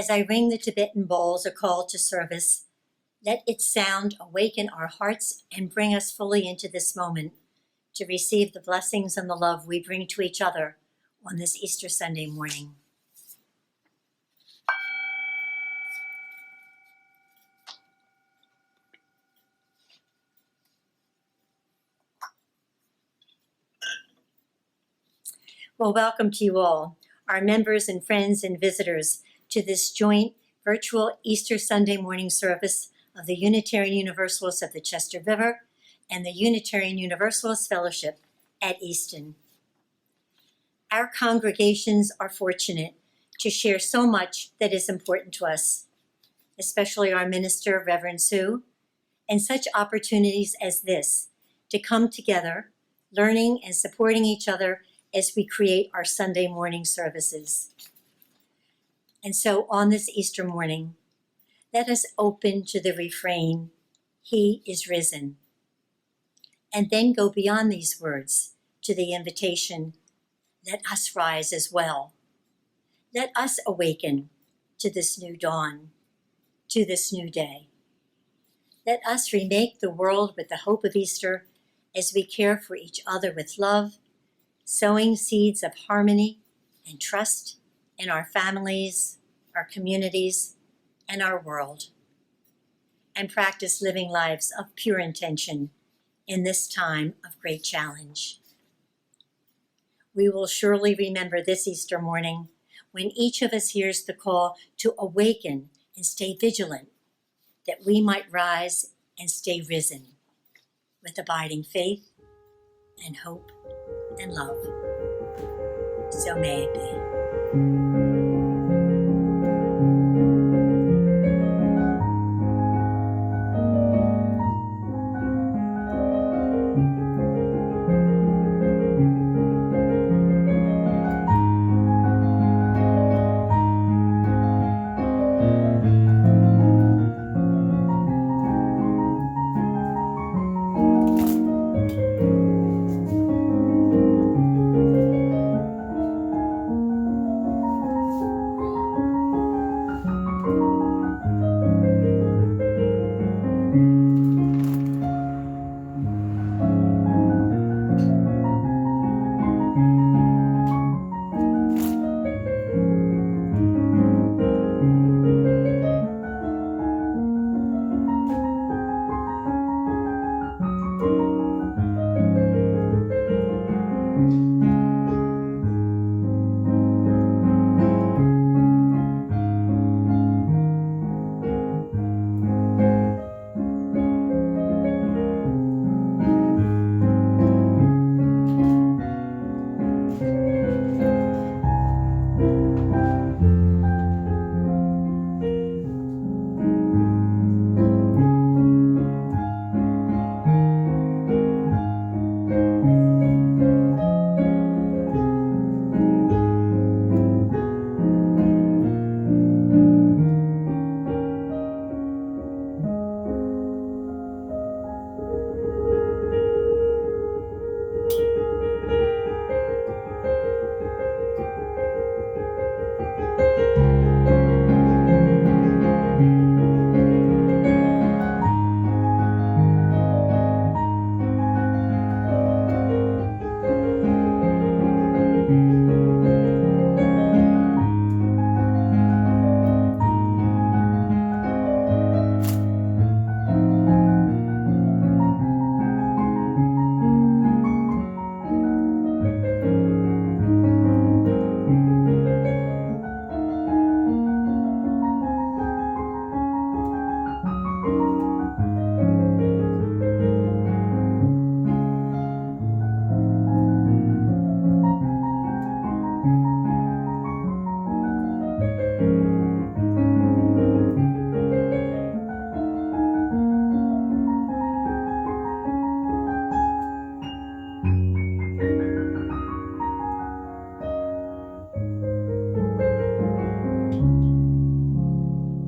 As I ring the Tibetan bowls, a call to service, let its sound awaken our hearts and bring us fully into this moment to receive the blessings and the love we bring to each other on this Easter Sunday morning. Well, welcome to you all, our members and friends and visitors, to this joint virtual Easter Sunday morning service of the Unitarian Universalists of the Chester River and the Unitarian Universalist Fellowship at Easton. Our congregations are fortunate to share so much that is important to us, especially our minister, Reverend Sue, and such opportunities as this to come together, learning and supporting each other as we create our Sunday morning services. And so on this Easter morning, let us open to the refrain, "He is risen," and then go beyond these words to the invitation, "Let us rise as well. Let us awaken to this new dawn, to this new day. Let us remake the world with the hope of Easter as we care for each other with love, sowing seeds of harmony and trust in our families, our communities, and our world, and practice living lives of pure intention in this time of great challenge." We will surely remember this Easter morning when each of us hears the call to awaken and stay vigilant, that we might rise and stay risen with abiding faith and hope and love. So may it be.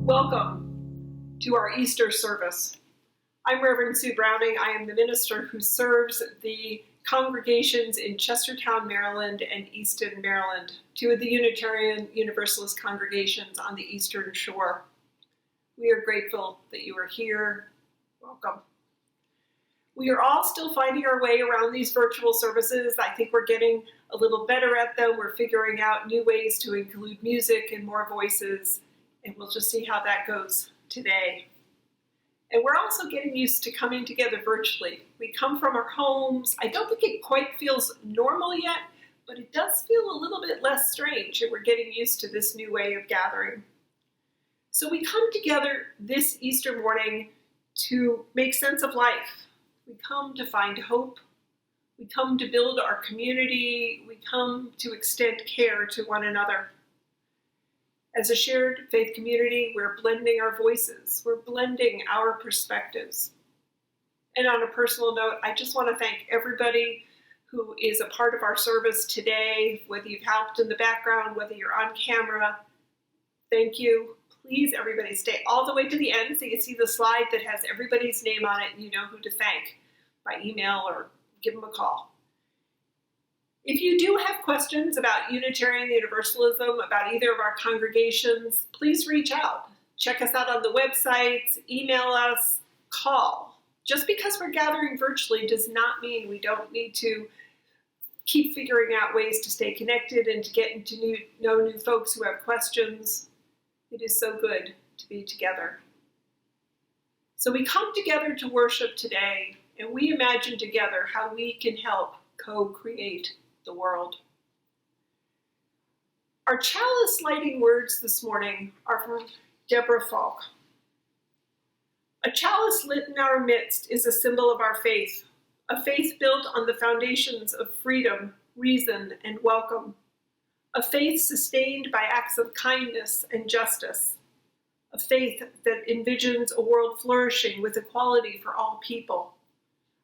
Welcome to our Easter service. I'm Reverend Sue Browning. I am the minister who serves the congregations in Chestertown, Maryland and Easton, Maryland, two of the Unitarian Universalist congregations on the Eastern Shore. We are grateful that you are here. Welcome. We are all still finding our way around these virtual services. I think we're getting a little better at them. We're figuring out new ways to include music and more voices, and we'll just see how that goes today. And we're also getting used to coming together virtually. We come from our homes. I don't think it quite feels normal yet, but it does feel a little bit less strange, and we're getting used to this new way of gathering. So we come together this Easter morning to make sense of life. We come to find hope. We come to build our community. We come to extend care to one another. As a shared faith community, we're blending our voices. We're blending our perspectives. And on a personal note, I just want to thank everybody who is a part of our service today, whether you've helped in the background, whether you're on camera. Thank you. Please, everybody, stay all the way to the end so you can see the slide that has everybody's name on it and you know who to thank by email or give them a call. If you do have questions about Unitarian Universalism, about either of our congregations, please reach out. Check us out on the website, email us, call. Just because we're gathering virtually does not mean we don't need to keep figuring out ways to stay connected and to get to know new folks who have questions. It is so good to be together. So we come together to worship today, and we imagine together how we can help co-create the world. Our chalice lighting words this morning are from Deborah Falk. A chalice lit in our midst is a symbol of our faith, a faith built on the foundations of freedom, reason, and welcome. A faith sustained by acts of kindness and justice. A faith that envisions a world flourishing with equality for all people.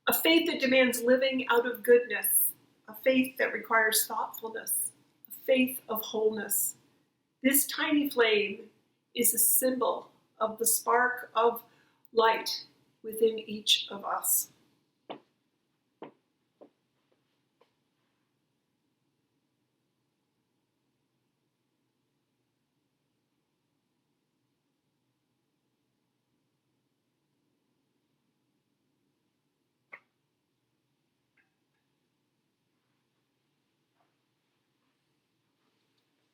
A faith that demands living out of goodness. A faith that requires thoughtfulness. A faith of wholeness. This tiny flame is a symbol of the spark of light within each of us.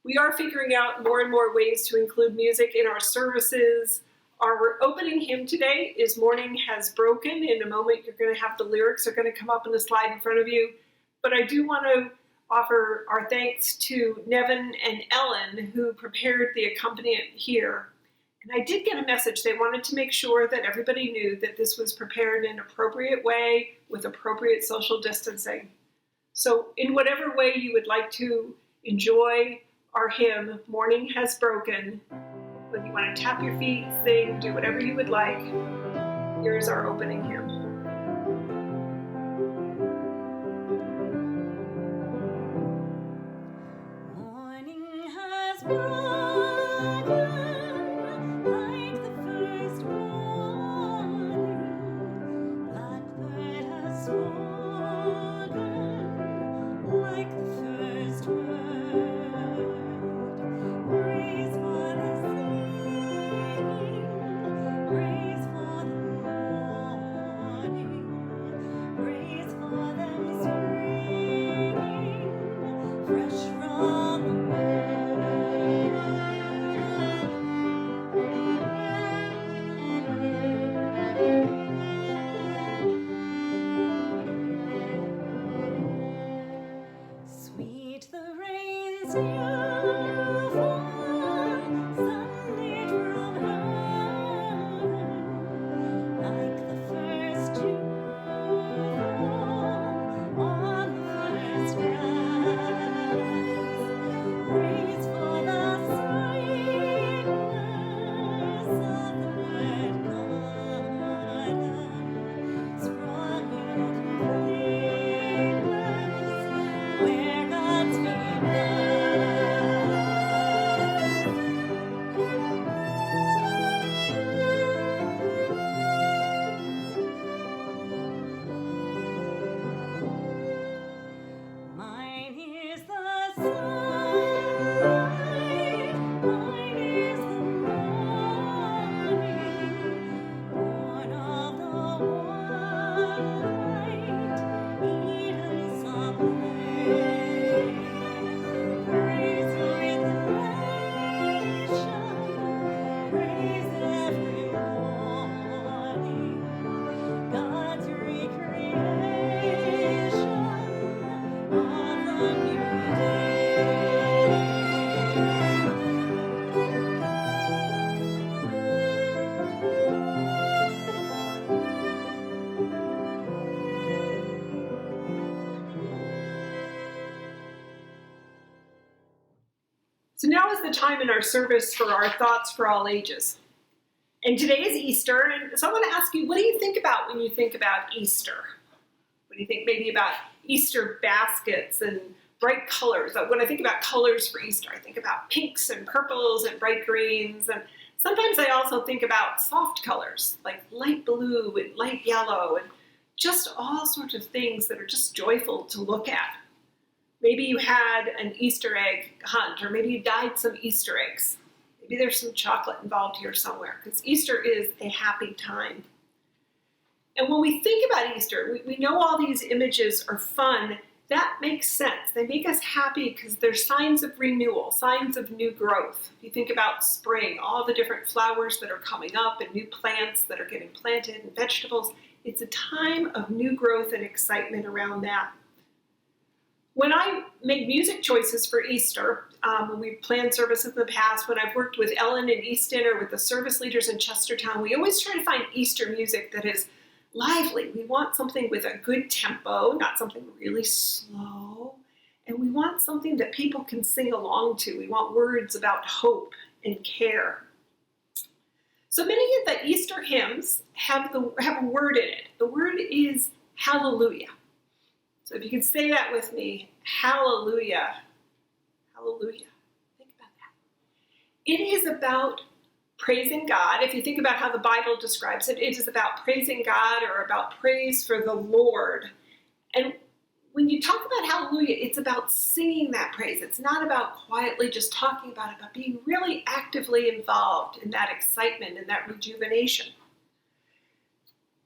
We are figuring out more and more ways to include music in our services. Our opening hymn today is Morning Has Broken. In a moment, you're going to have the lyrics are going to come up on the slide in front of you. But I do want to offer our thanks to Nevin and Ellen, who prepared the accompaniment here. And I did get a message. They wanted to make sure that everybody knew that this was prepared in an appropriate way with appropriate social distancing. So in whatever way you would like to enjoy our hymn, Morning Has Broken, whether you want to tap your feet, sing, do whatever you would like, here's our opening hymn. Morning has broken like the first morning. Blackbird has spoken like the first word. Praise for the singing, praise for the morning, praise for them springing fresh from the sweet the rain's new fall, sunlit from heaven, like the first dew on the first grass. Praise for the sweetness of the red garden, sprung in completeness, where God's feet So now is the time in our service for our thoughts for all ages. And today is Easter, and so I want to ask you, what do you think about when you think about Easter? What do you think maybe about Easter baskets and bright colors? When I think about colors for Easter, I think about pinks and purples and bright greens, and sometimes I also think about soft colors like light blue and light yellow and just all sorts of things that are just joyful to look at. Maybe you had an Easter egg hunt, or maybe you dyed some Easter eggs. Maybe there's some chocolate involved here somewhere, because Easter is a happy time. And when we think about Easter, we know all these images are fun. That makes sense. They make us happy because they're signs of renewal, signs of new growth. If you think about spring, all the different flowers that are coming up and new plants that are getting planted and vegetables, it's a time of new growth and excitement around that. When I make music choices for Easter, when we've planned services in the past, when I've worked with Ellen in Easton or with the service leaders in Chestertown, we always try to find Easter music that is lively. We want something with a good tempo, not something really slow. And we want something that people can sing along to. We want words about hope and care. So many of the Easter hymns have a word in it. The word is hallelujah. So if you could say that with me, hallelujah, hallelujah. Think about that. It is about praising God. If you think about how the Bible describes it, it is about praising God or about praise for the Lord. And when you talk about hallelujah, it's about singing that praise. It's not about quietly just talking about it, but being really actively involved in that excitement and that rejuvenation.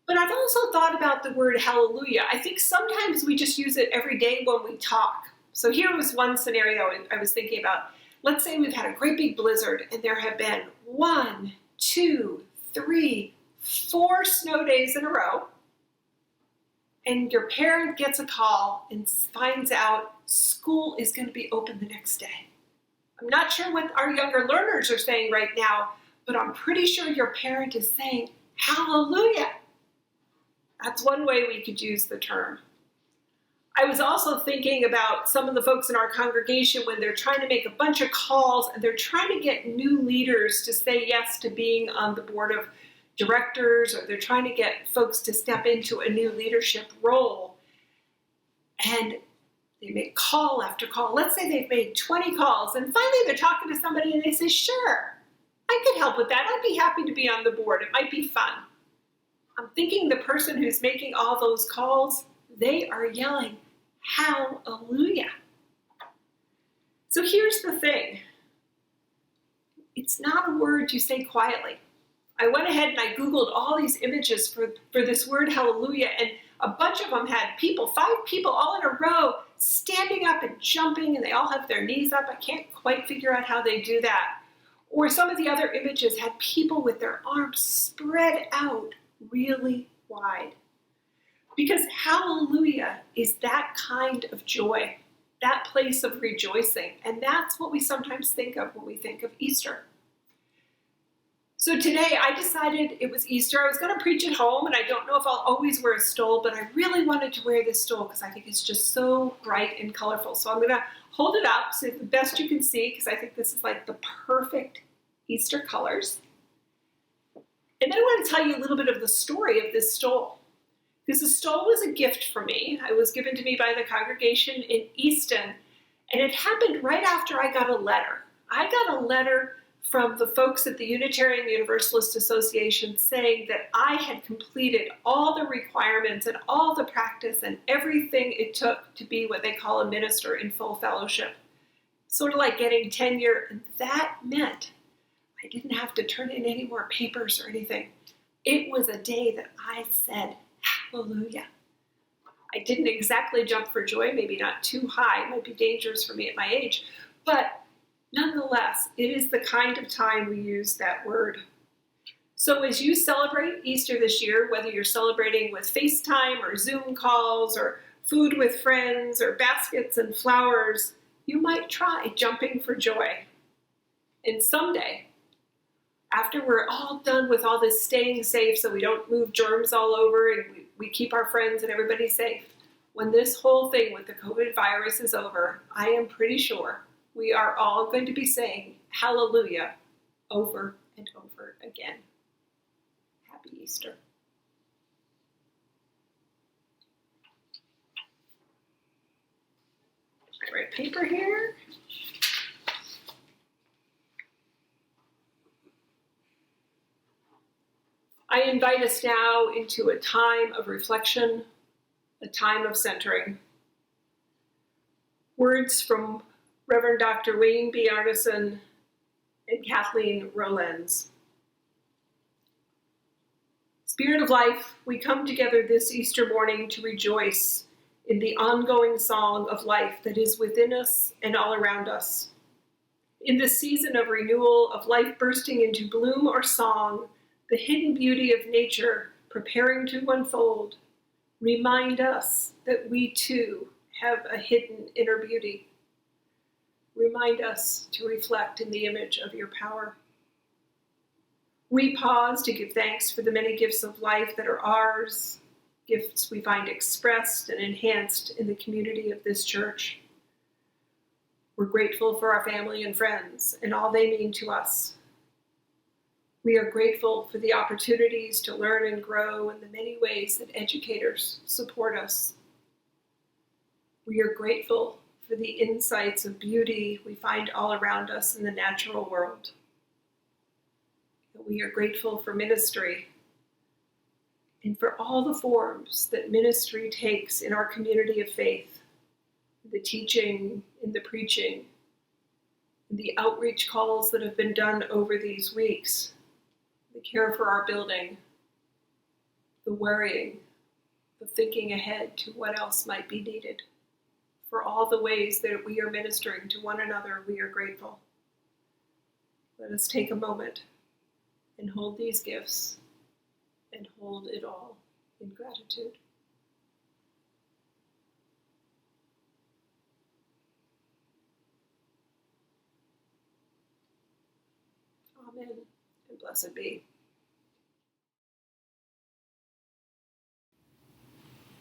But I've also thought about the word hallelujah. I think sometimes we just use it every day when we talk. So here was one scenario I was thinking about. Let's say we've had a great big blizzard and there have been 1, 2, 3, 4 snow days in a row. And your parent gets a call and finds out school is going to be open the next day. I'm not sure what our younger learners are saying right now, but I'm pretty sure your parent is saying, hallelujah. That's one way we could use the term. I was also thinking about some of the folks in our congregation when they're trying to make a bunch of calls and they're trying to get new leaders to say yes to being on the board of directors, or they're trying to get folks to step into a new leadership role. And they make call after call. Let's say they've made 20 calls and finally they're talking to somebody and they say, sure, I could help with that. I'd be happy to be on the board. It might be fun. I'm thinking the person who's making all those calls, they are yelling, hallelujah. So here's the thing. It's not a word you say quietly. I went ahead and I Googled all these images for this word hallelujah, and a bunch of them had people, 5 people all in a row, standing up and jumping, and they all have their knees up. I can't quite figure out how they do that. Or some of the other images had people with their arms spread out really wide. Because hallelujah is that kind of joy, that place of rejoicing. And that's what we sometimes think of when we think of Easter. So today I decided it was Easter. I was going to preach at home, and I don't know if I'll always wear a stole, but I really wanted to wear this stole because I think it's just so bright and colorful. So I'm going to hold it up so the best you can see, because I think this is like the perfect Easter colors. And then I want to tell you a little bit of the story of this stole. Because the stole was a gift for me. It was given to me by the congregation in Easton, and it happened right after I got a letter. I got a letter from the folks at the Unitarian Universalist Association saying that I had completed all the requirements and all the practice and everything it took to be what they call a minister in full fellowship. Sort of like getting tenure, and that meant I didn't have to turn in any more papers or anything. It was a day that I said, hallelujah. I didn't exactly jump for joy, maybe not too high. It might be dangerous for me at my age, but nonetheless, it is the kind of time we use that word. So as you celebrate Easter this year, whether you're celebrating with FaceTime or Zoom calls or food with friends or baskets and flowers, you might try jumping for joy. And someday, after we're all done with all this staying safe so we don't move germs all over and we keep our friends and everybody safe, when this whole thing with the COVID virus is over, I am pretty sure we are all going to be saying hallelujah over and over again. Happy Easter. Red paper here. I invite us now into a time of reflection, a time of centering. Words from Reverend Dr. Wayne B. Arneson and Kathleen Rollens. Spirit of life, we come together this Easter morning to rejoice in the ongoing song of life that is within us and all around us. In this season of renewal, of life bursting into bloom or song, the hidden beauty of nature preparing to unfold, remind us that we too have a hidden inner beauty. Remind us to reflect in the image of your power. We pause to give thanks for the many gifts of life that are ours, gifts we find expressed and enhanced in the community of this church. We're grateful for our family and friends and all they mean to us. We are grateful for the opportunities to learn and grow in the many ways that educators support us. We are grateful for the insights of beauty we find all around us in the natural world. We are grateful for ministry and for all the forms that ministry takes in our community of faith, the teaching, in the preaching, the outreach calls that have been done over these weeks, the care for our building, the worrying, the thinking ahead to what else might be needed. For all the ways that we are ministering to one another, we are grateful. Let us take a moment and hold these gifts and hold it all in gratitude. Amen, and blessed be.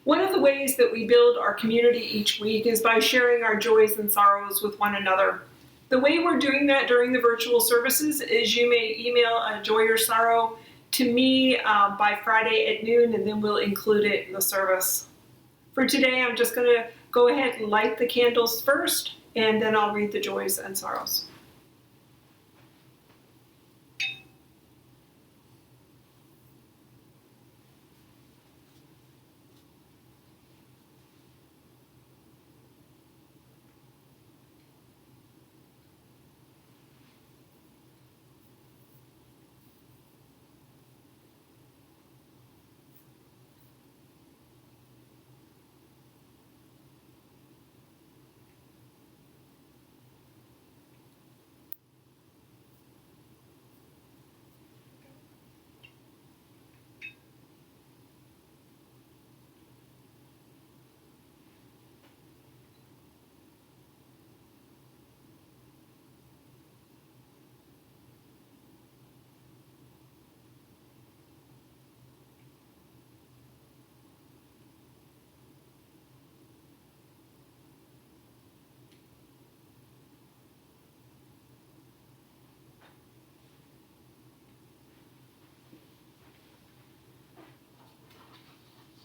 One of the ways that we build our community each week is by sharing our joys and sorrows with one another. The way we're doing that during the virtual services is you may email a joy or sorrow to me by Friday at noon, and then we'll include it in the service. For today, I'm just going to go ahead and light the candles first, and then I'll read the joys and sorrows.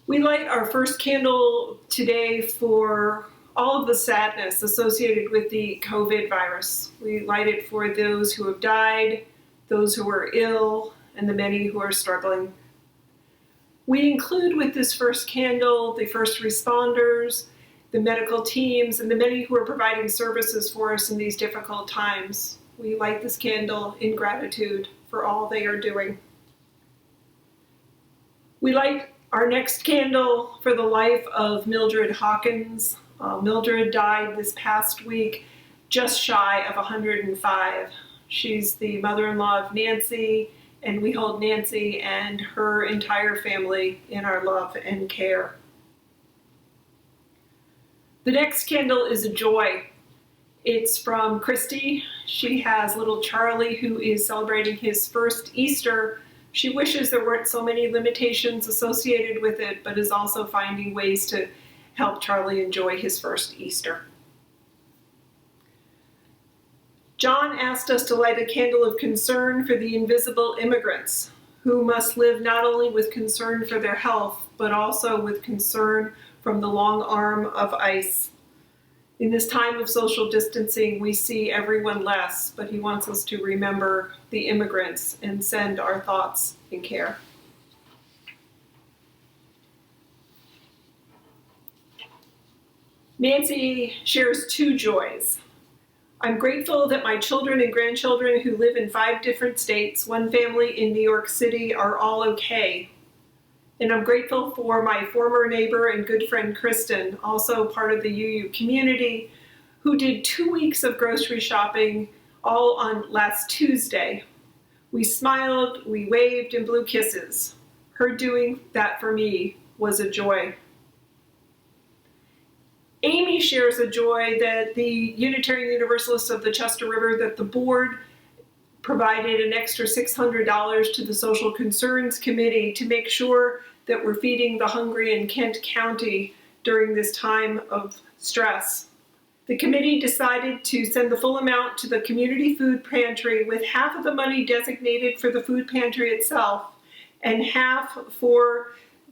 We light our first candle today for all of the sadness associated with the COVID virus. We light it for those who have died, those who are ill, and the many who are struggling. We include with this first candle the first responders, the medical teams, and the many who are providing services for us in these difficult times. We light this candle in gratitude for all they are doing. We light our next candle for the life of Mildred Hawkins. Mildred died this past week, just shy of 105. She's the mother-in-law of Nancy, and we hold Nancy and her entire family in our love and care. The next candle is a joy. It's from Christy. She has little Charlie, who is celebrating his first Easter. She wishes there weren't so many limitations associated with it, but is also finding ways to help Charlie enjoy his first Easter. John asked us to light a candle of concern for the invisible immigrants who must live not only with concern for their health, but also with concern from the long arm of ICE. In this time of social distancing, we see everyone less, but he wants us to remember the immigrants and send our thoughts and care. Nancy shares two joys. I'm grateful that my children and grandchildren who live in 5 different states, one family in New York City, are all okay. And I'm grateful for my former neighbor and good friend Kristen, also part of the UU community, who did 2 weeks of grocery shopping all on last Tuesday. We smiled, we waved, and blew kisses. Her doing that for me was a joy. Amy shares a joy that the Unitarian Universalists of the Chester River, that the board provided an extra $600 to the Social Concerns Committee to make sure that we're feeding the hungry in Kent County during this time of stress. The committee decided to send the full amount to the community food pantry, with half of the money designated for the food pantry itself and half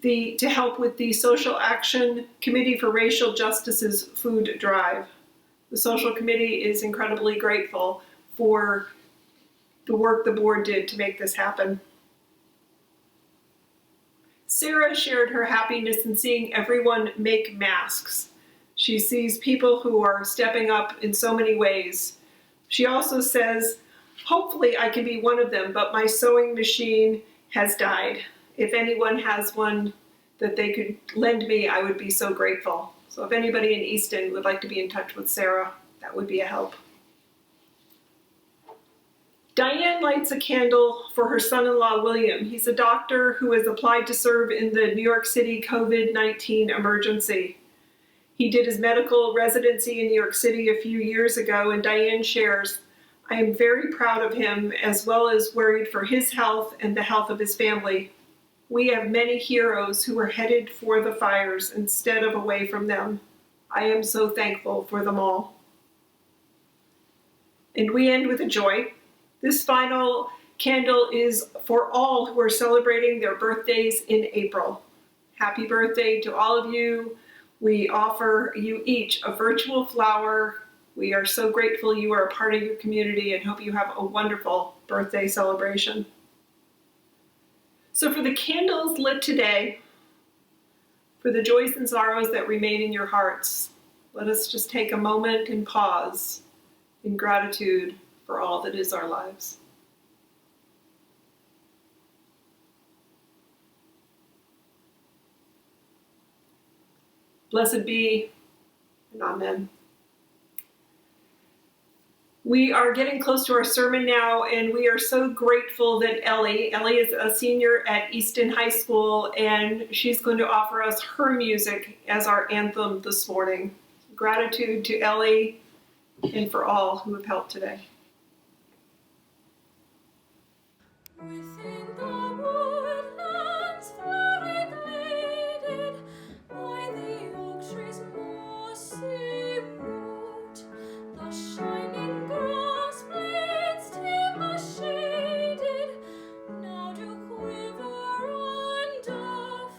to help with the Social Action Committee for Racial Justice's food drive. The Social Committee is incredibly grateful for the work the board did to make this happen. Sarah shared her happiness in seeing everyone make masks. She sees people who are stepping up in so many ways. She also says, hopefully I can be one of them, but my sewing machine has died. If anyone has one that they could lend me, I would be so grateful. So if anybody in Easton would like to be in touch with Sarah, that would be a help. Diane lights a candle for her son-in-law, William. He's a doctor who has applied to serve in the New York City COVID-19 emergency. He did his medical residency in New York City a few years ago, and Diane shares, I am very proud of him, as well as worried for his health and the health of his family. We have many heroes who are headed for the fires instead of away from them. I am so thankful for them all. And we end with a joy. This final candle is for all who are celebrating their birthdays in April. Happy birthday to all of you. We offer you each a virtual flower. We are so grateful you are a part of your community and hope you have a wonderful birthday celebration. So for the candles lit today, for the joys and sorrows that remain in your hearts, let us just take a moment and pause in gratitude for all that is our lives. Blessed be, and amen. We are getting close to our sermon now, and we are so grateful that Ellie is a senior at Easton High School, and she's going to offer us her music as our anthem this morning. Gratitude to Ellie and for all who have helped today. Within the woodlands flowering gladed, by the oak tree's mossy root, the shining grass blades timber shaded, now do quiver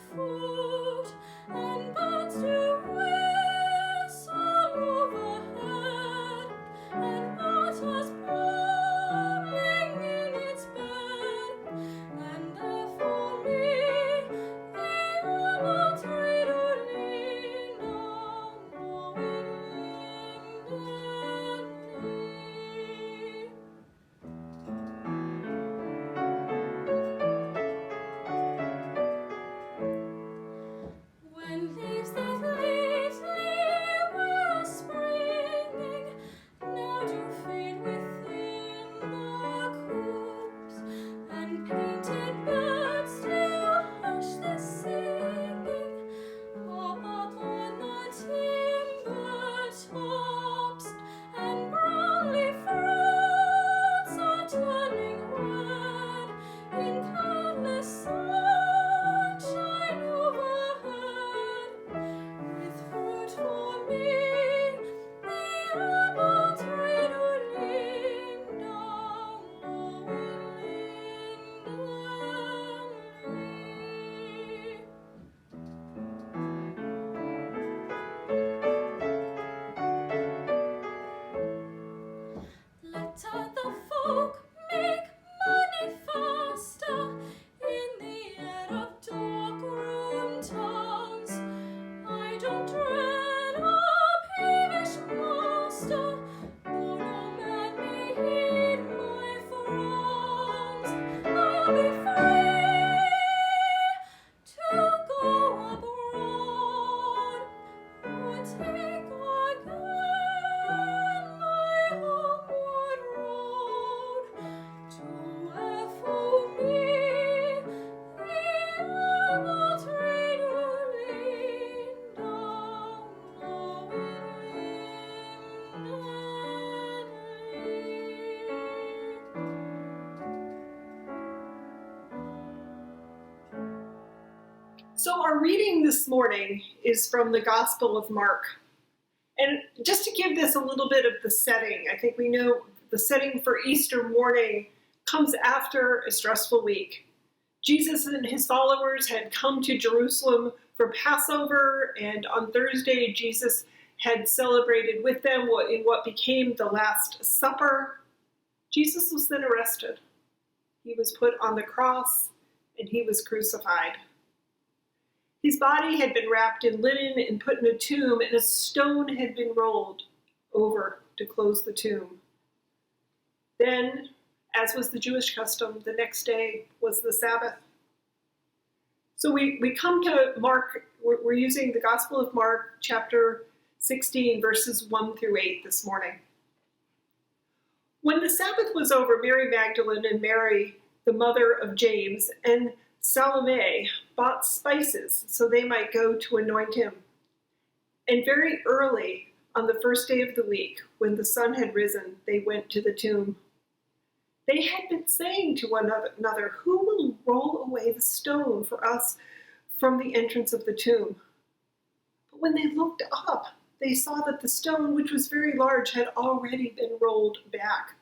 underfoot, and birds do whistle overhead, and waters babbling in its bed, and folk make money faster in the air of dark-room towns. I don't dread a peevish master, though no man may heed my frowns. I'll be free to go abroad, or take again my homeward road, to where for me the ever trader lean down lowing wind and lead. So our reading this morning is from the Gospel of Mark. And just to give this a little bit of the setting, I think we know the setting for Easter morning comes after a stressful week. Jesus and his followers had come to Jerusalem for Passover, and on Thursday, Jesus had celebrated with them in what became the Last Supper. Jesus was then arrested. He was put on the cross, and he was crucified. His body had been wrapped in linen and put in a tomb, and a stone had been rolled over to close the tomb. Then, as was the Jewish custom, the next day was the Sabbath. So we come to Mark, we're using the Gospel of Mark, chapter 16, verses 1 through 8 this morning. When the Sabbath was over, Mary Magdalene and Mary, the mother of James, and Salome bought spices so they might go to anoint him. And very early on the first day of the week, when the sun had risen, they went to the tomb. They had been saying to one another, "Who will roll away the stone for us from the entrance of the tomb?" But when they looked up, they saw that the stone, which was very large, had already been rolled back.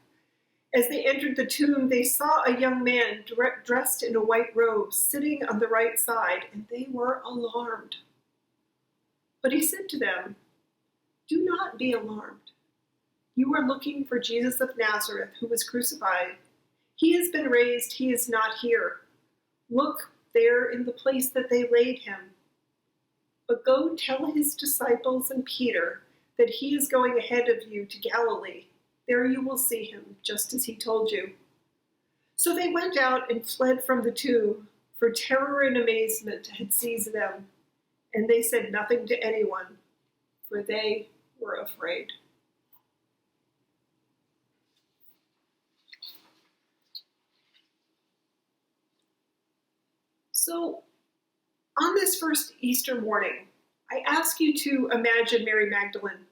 As they entered the tomb, they saw a young man dressed in a white robe sitting on the right side, and they were alarmed. But he said to them, "Do not be alarmed. You are looking for Jesus of Nazareth, who was crucified. He has been raised. He is not here. Look there in the place that they laid him. But go tell his disciples and Peter that he is going ahead of you to Galilee. There you will see him, just as he told you." So they went out and fled from the tomb, for terror and amazement had seized them, and they said nothing to anyone, for they were afraid. So, on this first Easter morning, I ask you to imagine Mary Magdalene.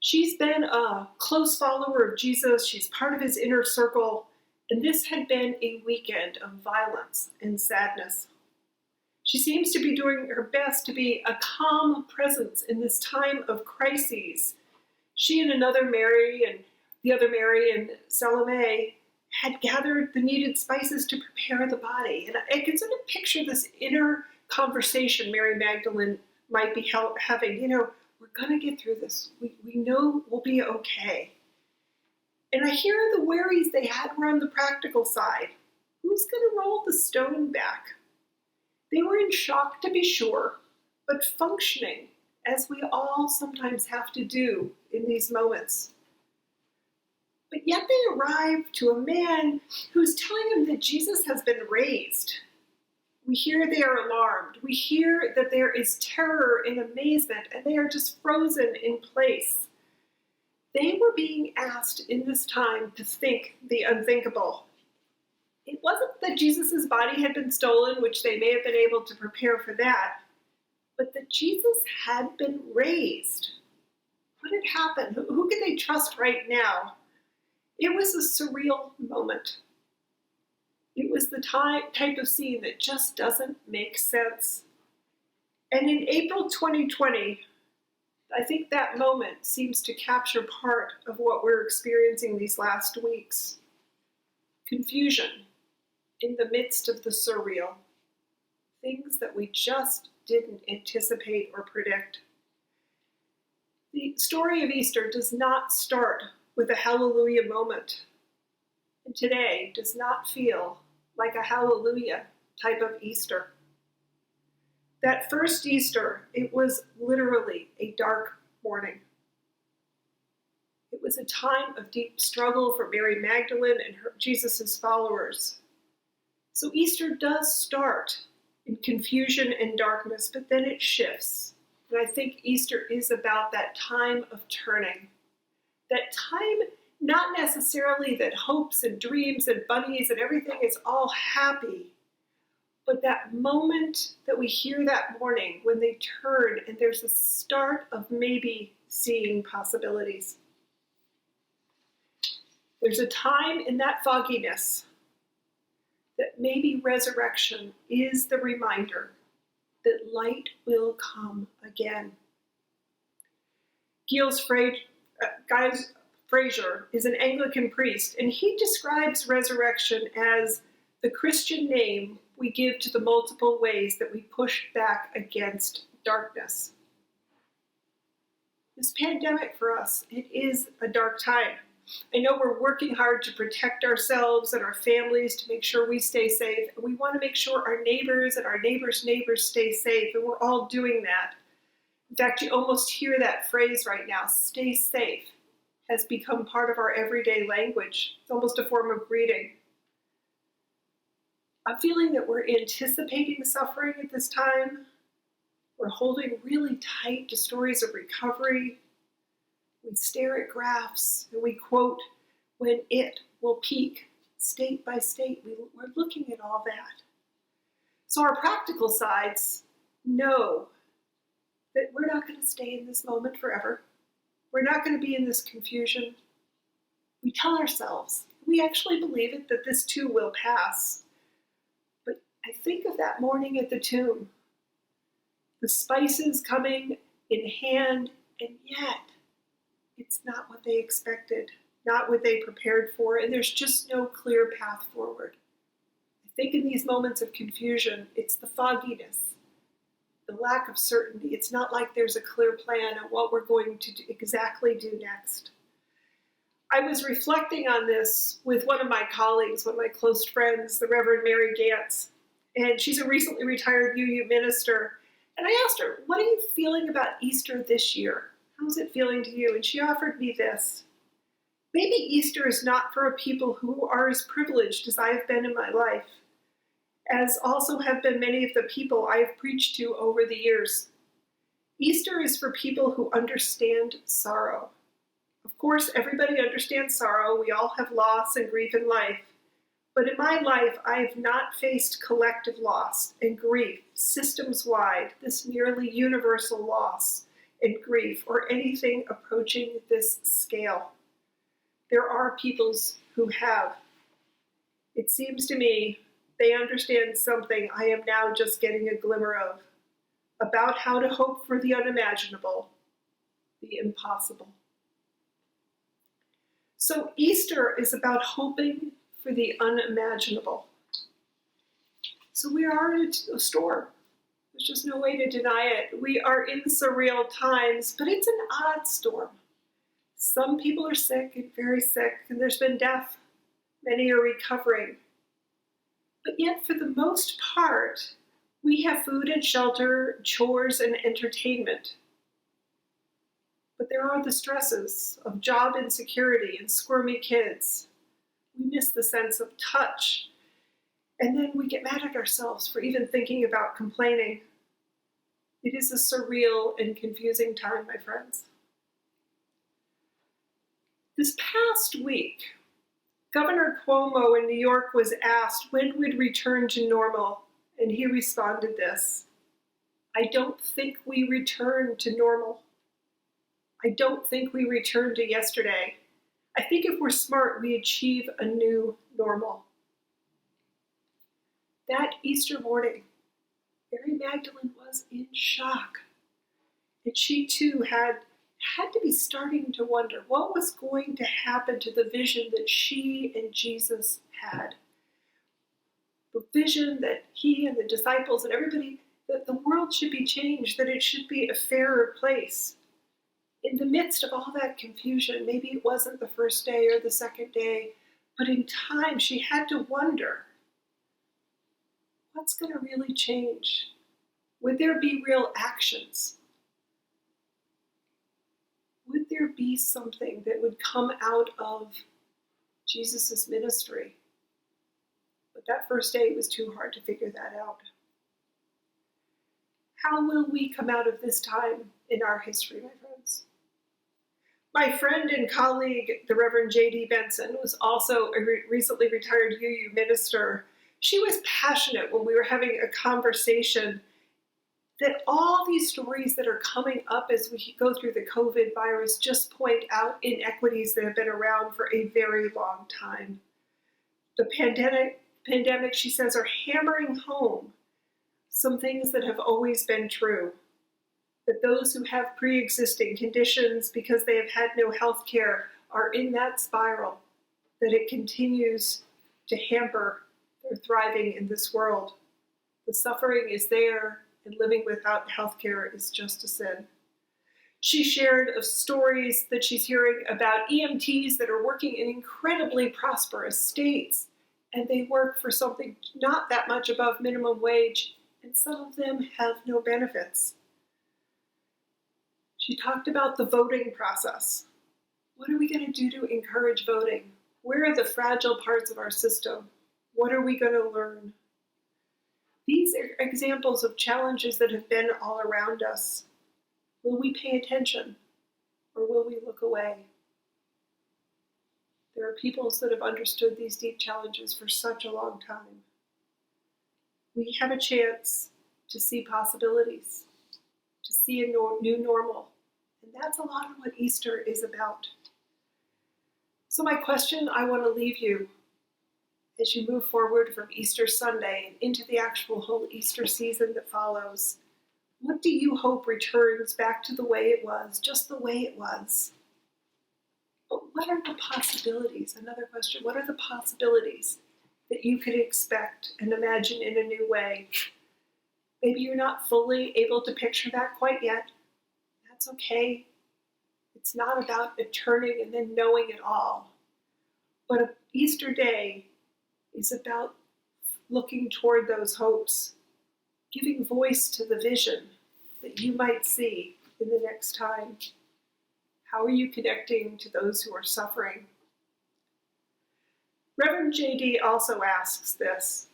She's been a close follower of Jesus. She's part of his inner circle, and this had been a weekend of violence and sadness. She seems to be doing her best to be a calm presence in this time of crises. She and another Mary, and the other Mary and Salome, had gathered the needed spices to prepare the body. And I can sort of picture this inner conversation Mary Magdalene might be having. You know, we're going to get through this. We know we'll be okay. And I hear the worries they had were on the practical side. Who's going to roll the stone back? They were in shock, to be sure, but functioning, as we all sometimes have to do in these moments. But yet they arrive to a man who's telling them that Jesus has been raised. We hear they are alarmed. We hear that there is terror and amazement, and they are just frozen in place. They were being asked in this time to think the unthinkable. It wasn't that Jesus' body had been stolen, which they may have been able to prepare for that, but that Jesus had been raised. What had happened? Who could they trust right now? It was a surreal moment. It was the type of scene that just doesn't make sense. And in April 2020, I think that moment seems to capture part of what we're experiencing these last weeks. Confusion in the midst of the surreal. Things that we just didn't anticipate or predict. The story of Easter does not start with a hallelujah moment. today does not feel like a hallelujah type of Easter. That first Easter, it was literally a dark morning. It was a time of deep struggle for Mary Magdalene and Jesus' followers. So Easter does start in confusion and darkness, but then it shifts. And I think Easter is about that time of turning. That time, not necessarily that hopes and dreams and bunnies and everything is all happy, but that moment that we hear that morning when they turn and there's a start of maybe seeing possibilities. There's a time in that fogginess that maybe resurrection is the reminder that light will come again. Giles Fraser is an Anglican priest, and he describes resurrection as the Christian name we give to the multiple ways that we push back against darkness. This pandemic for us, it is a dark time. I know we're working hard to protect ourselves and our families to make sure we stay safe. And we want to make sure our neighbors and our neighbors' neighbors stay safe, and we're all doing that. In fact, you almost hear that phrase right now, stay safe, has become part of our everyday language. It's almost a form of greeting. I'm feeling that we're anticipating suffering at this time. We're holding really tight to stories of recovery. We stare at graphs and we quote when it will peak state by state. We're looking at all that. So our practical sides know that we're not going to stay in this moment forever. We're not going to be in this confusion. We tell ourselves, we actually believe it, that this too will pass. But I think of that morning at the tomb, the spices coming in hand, and yet it's not what they expected, not what they prepared for, and there's just no clear path forward. I think in these moments of confusion, it's the fogginess, the lack of certainty. It's not like there's a clear plan of what we're going to exactly do next. I was reflecting on this with one of my colleagues, one of my close friends, the Reverend Mary Gantz, and she's a recently retired UU minister. And I asked her, what are you feeling about Easter this year? How's it feeling to you? And she offered me this. Maybe Easter is not for a people who are as privileged as I have been in my life, as also have been many of the people I have preached to over the years. Easter is for people who understand sorrow. Of course, everybody understands sorrow. We all have loss and grief in life. But in my life, I have not faced collective loss and grief, systems-wide, this nearly universal loss and grief, or anything approaching this scale. There are peoples who have. It seems to me they understand something I am now just getting a glimmer of, about how to hope for the unimaginable, the impossible. So Easter is about hoping for the unimaginable. So we are in a storm. There's just no way to deny it. We are in surreal times, but it's an odd storm. Some people are sick and very sick, and there's been death. Many are recovering. But yet, for the most part, we have food and shelter, chores and entertainment. But there are the stresses of job insecurity and squirmy kids. We miss the sense of touch. And then we get mad at ourselves for even thinking about complaining. It is a surreal and confusing time, my friends. This past week, Governor Cuomo in New York was asked when we'd return to normal, and he responded this: I don't think we return to normal. I don't think we return to yesterday. I think if we're smart, we achieve a new normal. That Easter morning, Mary Magdalene was in shock. And she too had to be starting to wonder what was going to happen to the vision that she and Jesus had. The vision that he and the disciples and everybody, that the world should be changed, that it should be a fairer place. In the midst of all that confusion, maybe it wasn't the first day or the second day, But in time, she had to wonder, what's going to really change? Would there be real actions? Would there be something that would come out of Jesus' ministry? But that first day, it was too hard to figure that out. How will we come out of this time in our history, my friends? My friend and colleague, the Reverend J.D. Benson, was also a recently retired UU minister. She was passionate when we were having a conversation that all these stories that are coming up as we go through the COVID virus just point out inequities that have been around for a very long time. The pandemic, she says, are hammering home some things that have always been true. That those who have pre-existing conditions because they have had no health care are in that spiral, that it continues to hamper their thriving in this world. The suffering is there, and living without health care is just a sin. She shared of stories that she's hearing about EMTs that are working in incredibly prosperous states, and they work for something not that much above minimum wage, and some of them have no benefits. She talked about the voting process. What are we going to do to encourage voting? Where are the fragile parts of our system? What are we going to learn? These are examples of challenges that have been all around us. Will we pay attention, or will we look away? There are peoples that have understood these deep challenges for such a long time. We have a chance to see possibilities, to see a new normal. And that's a lot of what Easter is about. So my question I want to leave you as you move forward from Easter Sunday and into the actual whole Easter season that follows, what do you hope returns back to the way it was, just the way it was? But what are the possibilities? Another question, what are the possibilities that you could expect and imagine in a new way? Maybe you're not fully able to picture that quite yet. That's okay. It's not about it turning and then knowing it all. But an Easter day is about looking toward those hopes, giving voice to the vision that you might see in the next time. How are you connecting to those who are suffering? Reverend J.D. also asks this: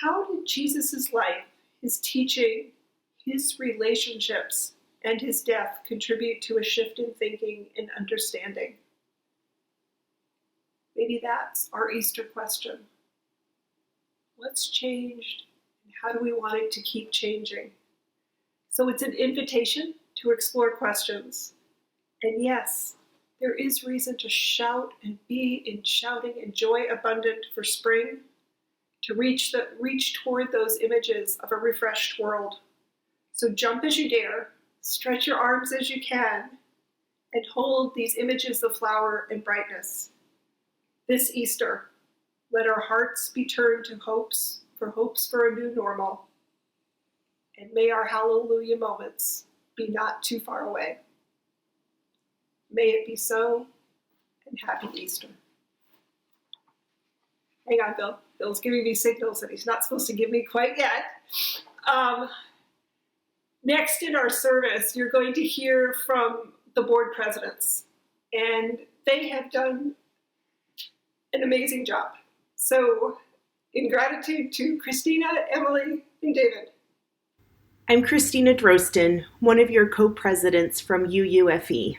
how did Jesus' life, his teaching, his relationships, and his death contribute to a shift in thinking and understanding? Maybe that's our Easter question. What's changed, and how do we want it to keep changing? So it's an invitation to explore questions. And yes, there is reason to shout and be in shouting and joy abundant for spring, to reach toward those images of a refreshed world. So jump as you dare, stretch your arms as you can, and hold these images of flower and brightness. This Easter, let our hearts be turned to hopes for a new normal. And may our hallelujah moments be not too far away. May it be so, and happy Easter. Hang on, Bill. Bill's giving me signals that he's not supposed to give me quite yet. Next in our service, you're going to hear from the board presidents, and they have done an amazing job. So, in gratitude to Christina, Emily, and David. I'm Christina Drostin, one of your co-presidents from UUFE.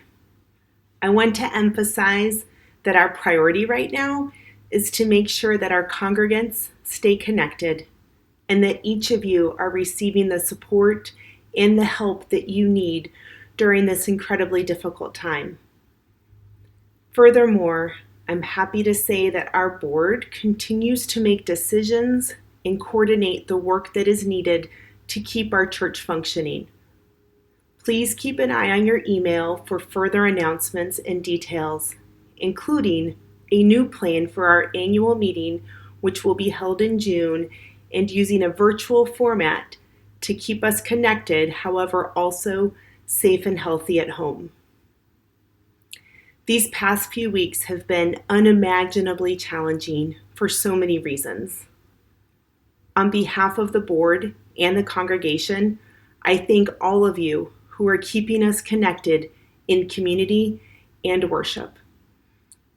I want to emphasize that our priority right now is to make sure that our congregants stay connected and that each of you are receiving the support and the help that you need during this incredibly difficult time. Furthermore, I'm happy to say that our board continues to make decisions and coordinate the work that is needed to keep our church functioning. Please keep an eye on your email for further announcements and details, including a new plan for our annual meeting, which will be held in June, and using a virtual format to keep us connected, however, also safe and healthy at home. These past few weeks have been unimaginably challenging for so many reasons. On behalf of the board and the congregation, I thank all of you who are keeping us connected in community and worship.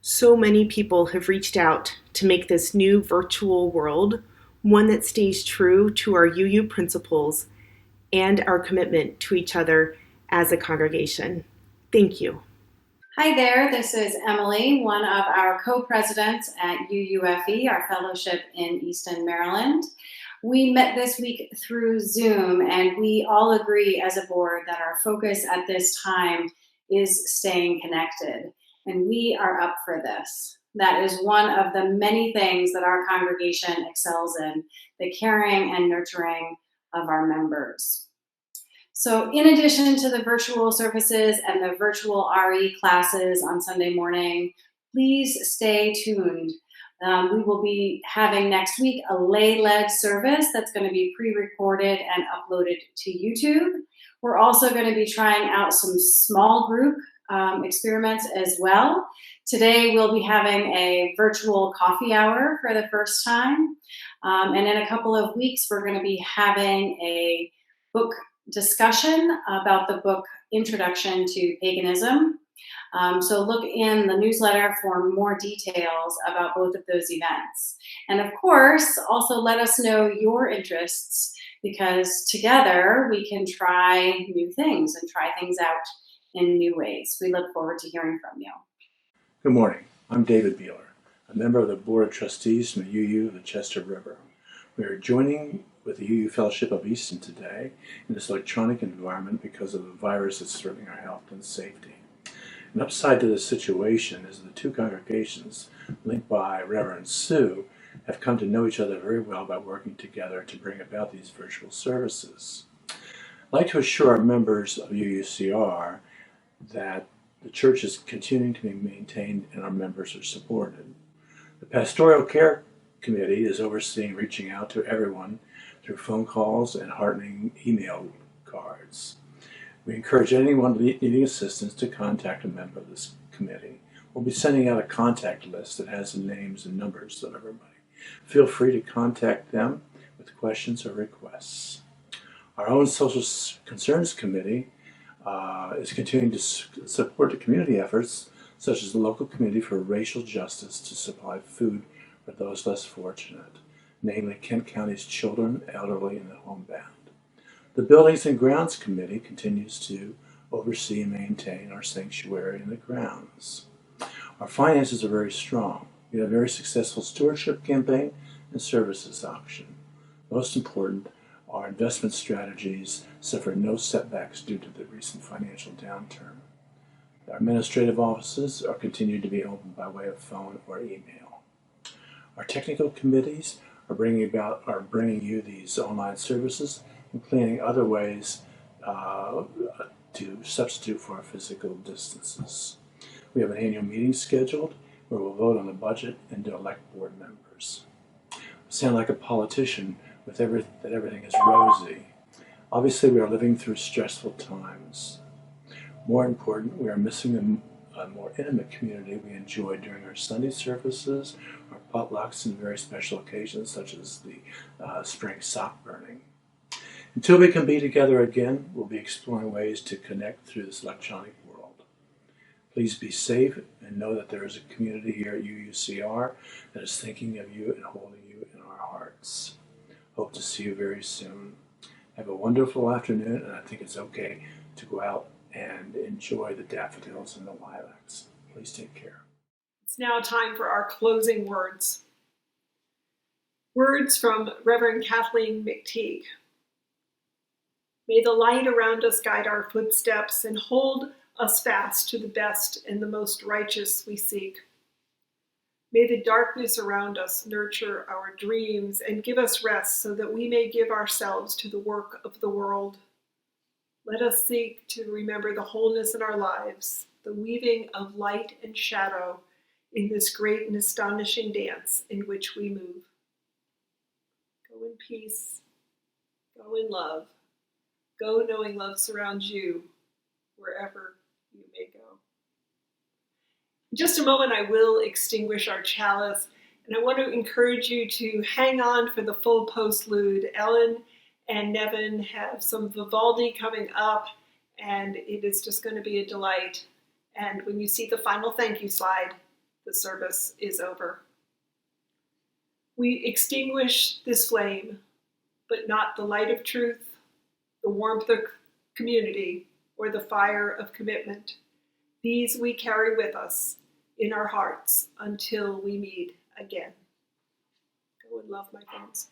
So many people have reached out to make this new virtual world one that stays true to our UU principles and our commitment to each other as a congregation. Thank you. Hi there, this is Emily, one of our co-presidents at UUFE, our fellowship in Easton, Maryland. We met this week through Zoom, and we all agree as a board that our focus at this time is staying connected, and we are up for this. That is one of the many things that our congregation excels in, the caring and nurturing of our members. So in addition to the virtual services and the virtual RE classes on Sunday morning, please stay tuned. We will be having next week a lay-led service that's going to be pre-recorded and uploaded to YouTube. We're also going to be trying out some small group experiments as well. Today we'll be having a virtual coffee hour for the first time. And in a couple of weeks, we're going to be having a book discussion about the book Introduction to Paganism. So look in the newsletter for more details about both of those events. And of course, also let us know your interests, because together we can try new things and try things out in new ways. We look forward to hearing from you. Good morning. I'm David Beeler, a member of the Board of Trustees from the UU of the Chester River. We are joining with the UU Fellowship of Easton today in this electronic environment because of the virus that's threatening our health and safety. An upside to this situation is the two congregations, linked by Reverend Sue, have come to know each other very well by working together to bring about these virtual services. I'd like to assure our members of UUCR that the church is continuing to be maintained and our members are supported. The Pastoral Care Committee is overseeing reaching out to everyone through phone calls and heartening email cards. We encourage anyone needing assistance to contact a member of this committee. We'll be sending out a contact list that has the names and numbers of everybody. Feel free to contact them with questions or requests. Our own Social Concerns Committee is continuing to support the community efforts, such as the local committee for racial justice to supply food for those less fortunate, namely Kent County's children, elderly, and the homebound. The Buildings and Grounds Committee continues to oversee and maintain our sanctuary and the grounds. Our finances are very strong. We had a very successful stewardship campaign and services auction. Most important, our investment strategies suffered no setbacks due to the recent financial downturn. Our administrative offices are continued to be open by way of phone or email. Our technical committees are bringing you these online services and planning other ways to substitute for our physical distances. We have an annual meeting scheduled where we'll vote on the budget and to elect board members. I sound like a politician with that everything is rosy. Obviously, we are living through stressful times. More important, we are missing a more intimate community we enjoyed during our Sunday services, our potlucks, and very special occasions such as the spring sock burning. Until we can be together again, we'll be exploring ways to connect through this electronic world. Please be safe and know that there is a community here at UUCR that is thinking of you and holding you in our hearts. Hope to see you very soon. Have a wonderful afternoon, and I think it's okay to go out and enjoy the daffodils and the lilacs. Please take care. It's now time for our closing words. Words from Reverend Kathleen McTeague. May the light around us guide our footsteps and hold us fast to the best and the most righteous we seek. May the darkness around us nurture our dreams and give us rest so that we may give ourselves to the work of the world. Let us seek to remember the wholeness in our lives, the weaving of light and shadow in this great and astonishing dance in which we move. Go in peace, go in love, go knowing love surrounds you wherever you may go. In just a moment, I will extinguish our chalice, and I want to encourage you to hang on for the full postlude. Ellen and Nevin have some Vivaldi coming up, and it is just going to be a delight. And when you see the final thank you slide, the service is over. We extinguish this flame, but not the light of truth, the warmth of community, or the fire of commitment. These we carry with us in our hearts until we meet again. Go and love, my friends.